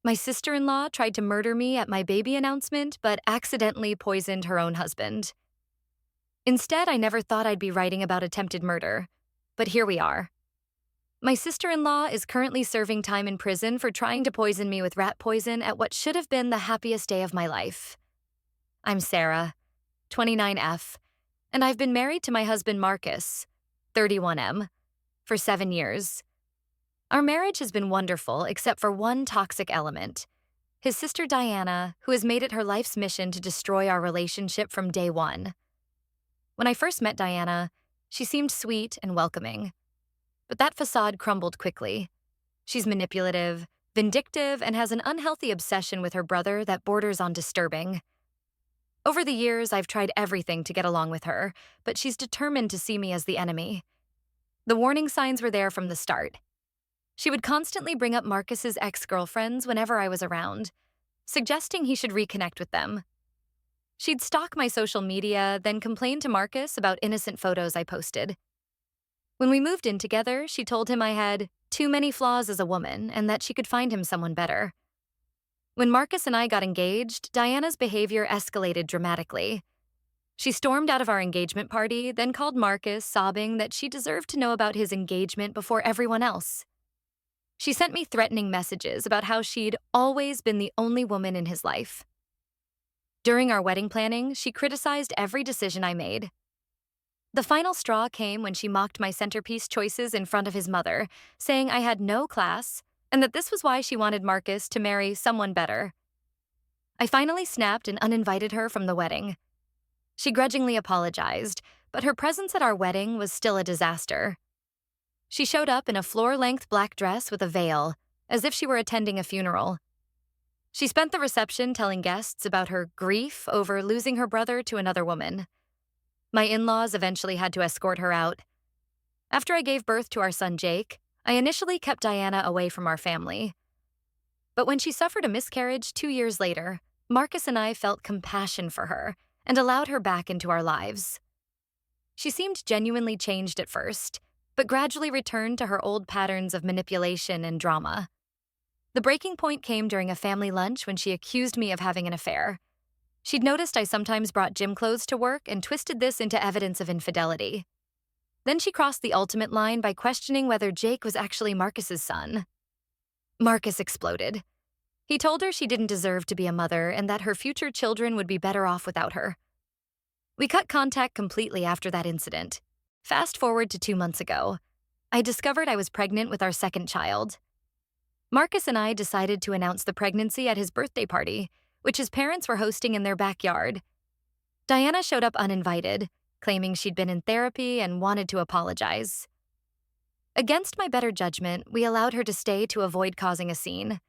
My sister-in-law tried to murder me at my baby announcement, but accidentally poisoned her own husband. Instead, I never thought I'd be writing about attempted murder, but here we are. My sister-in-law is currently serving time in prison for trying to poison me with rat poison at what should have been the happiest day of my life. I'm Sarah, 29F, and I've been married to my husband Marcus, 31M, for 7 years. Our marriage has been wonderful except for one toxic element: his sister Diana, who has made it her life's mission to destroy our relationship from day one. When I first met Diana, she seemed sweet and welcoming. But that facade crumbled quickly. She's manipulative, vindictive, and has an unhealthy obsession with her brother that borders on disturbing. Over the years, I've tried everything to get along with her, but she's determined to see me as the enemy. The warning signs were there from the start. She would constantly bring up Marcus's ex-girlfriends whenever I was around, suggesting he should reconnect with them. She'd stalk my social media, then complain to Marcus about innocent photos I posted. When we moved in together, she told him I had too many flaws as a woman and that she could find him someone better. When Marcus and I got engaged, Diana's behavior escalated dramatically. She stormed out of our engagement party, then called Marcus, sobbing that she deserved to know about his engagement before everyone else. She sent me threatening messages about how she'd always been the only woman in his life. During our wedding planning, she criticized every decision I made. The final straw came when she mocked my centerpiece choices in front of his mother, saying I had no class and that this was why she wanted Marcus to marry someone better. I finally snapped and uninvited her from the wedding. She grudgingly apologized, but her presence at our wedding was still a disaster. She showed up in a floor-length black dress with a veil, as if she were attending a funeral. She spent the reception telling guests about her grief over losing her brother to another woman. My in-laws eventually had to escort her out. After I gave birth to our son Jake, I initially kept Diana away from our family. But when she suffered a miscarriage 2 years later, Marcus and I felt compassion for her and allowed her back into our lives. She seemed genuinely changed at first, but gradually returned to her old patterns of manipulation and drama. The breaking point came during a family lunch when she accused me of having an affair. She'd noticed I sometimes brought gym clothes to work and twisted this into evidence of infidelity. Then she crossed the ultimate line by questioning whether Jake was actually Marcus's son. Marcus exploded. He told her she didn't deserve to be a mother and that her future children would be better off without her. We cut contact completely after that incident. Fast forward to 2 months ago. I discovered I was pregnant with our second child. Marcus and I decided to announce the pregnancy at his birthday party, which his parents were hosting in their backyard. Diana showed up uninvited, claiming she'd been in therapy and wanted to apologize. Against my better judgment, we allowed her to stay to avoid causing a scene.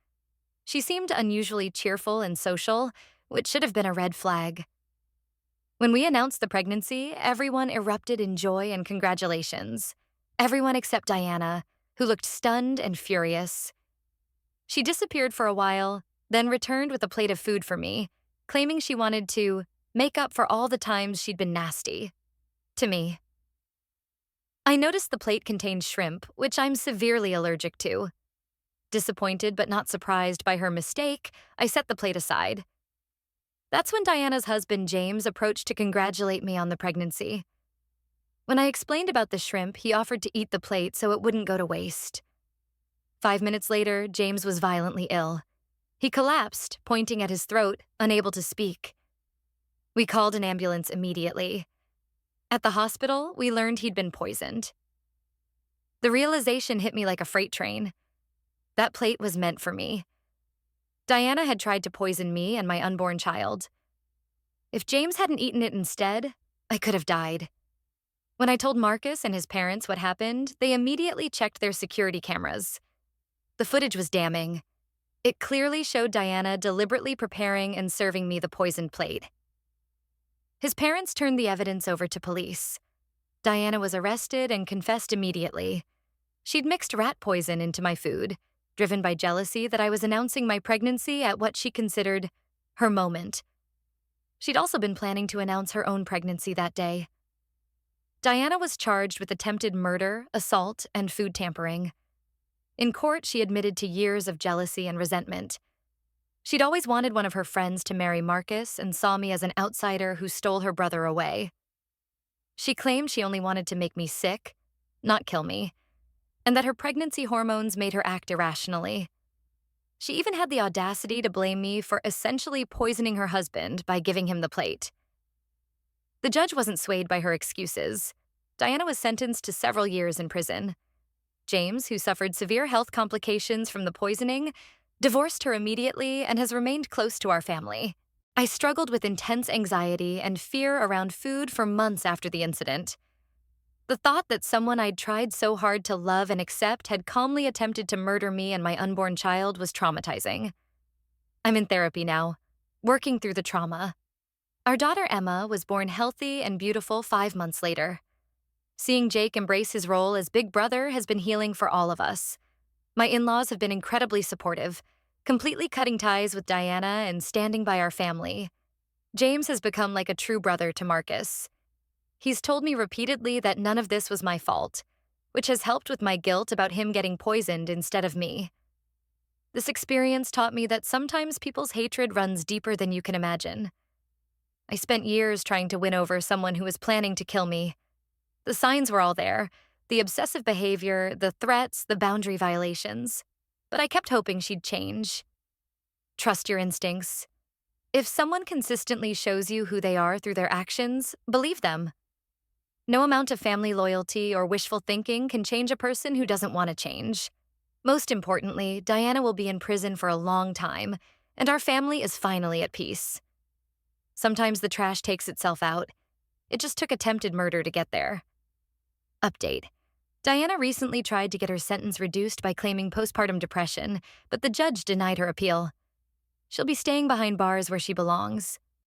She seemed unusually cheerful and social, which should have been a red flag. When we announced the pregnancy, everyone erupted in joy and congratulations. Everyone except Diana, who looked stunned and furious. She disappeared for a while, then returned with a plate of food for me, claiming she wanted to make up for all the times she'd been nasty. To me. I noticed the plate contained shrimp, which I'm severely allergic to. Disappointed but not surprised by her mistake, I set the plate aside. That's when Diana's husband James approached to congratulate me on the pregnancy. When I explained about the shrimp, he offered to eat the plate so it wouldn't go to waste. 5 minutes later, James was violently ill. He collapsed, pointing at his throat, unable to speak. We called an ambulance immediately. At the hospital, we learned he'd been poisoned. The realization hit me like a freight train. That plate was meant for me. Diana had tried to poison me and my unborn child. If James hadn't eaten it instead, I could have died. When I told Marcus and his parents what happened, they immediately checked their security cameras. The footage was damning. It clearly showed Diana deliberately preparing and serving me the poisoned plate. His parents turned the evidence over to police. Diana was arrested and confessed immediately. She'd mixed rat poison into my food, driven by jealousy that I was announcing my pregnancy at what she considered her moment. She'd also been planning to announce her own pregnancy that day. Diana was charged with attempted murder, assault, and food tampering. In court, she admitted to years of jealousy and resentment. She'd always wanted one of her friends to marry Marcus and saw me as an outsider who stole her brother away. She claimed she only wanted to make me sick, not kill me, and that her pregnancy hormones made her act irrationally. She even had the audacity to blame me for essentially poisoning her husband by giving him the plate. The judge wasn't swayed by her excuses. Diana was sentenced to several years in prison. James, who suffered severe health complications from the poisoning, divorced her immediately and has remained close to our family. I struggled with intense anxiety and fear around food for months after the incident. The thought that someone I'd tried so hard to love and accept had calmly attempted to murder me and my unborn child was traumatizing. I'm in therapy now, working through the trauma. Our daughter Emma was born healthy and beautiful 5 months later. Seeing Jake embrace his role as big brother has been healing for all of us. My in-laws have been incredibly supportive, completely cutting ties with Diana and standing by our family. James has become like a true brother to Marcus. He's told me repeatedly that none of this was my fault, which has helped with my guilt about him getting poisoned instead of me. This experience taught me that sometimes people's hatred runs deeper than you can imagine. I spent years trying to win over someone who was planning to kill me. The signs were all there, the obsessive behavior, the threats, the boundary violations. But I kept hoping she'd change. Trust your instincts. If someone consistently shows you who they are through their actions, believe them. No amount of family loyalty or wishful thinking can change a person who doesn't want to change. Most importantly, Diana will be in prison for a long time, and our family is finally at peace. Sometimes the trash takes itself out. It just took attempted murder to get there. Update. Diana recently tried to get her sentence reduced by claiming postpartum depression, but the judge denied her appeal. She'll be staying behind bars where she belongs.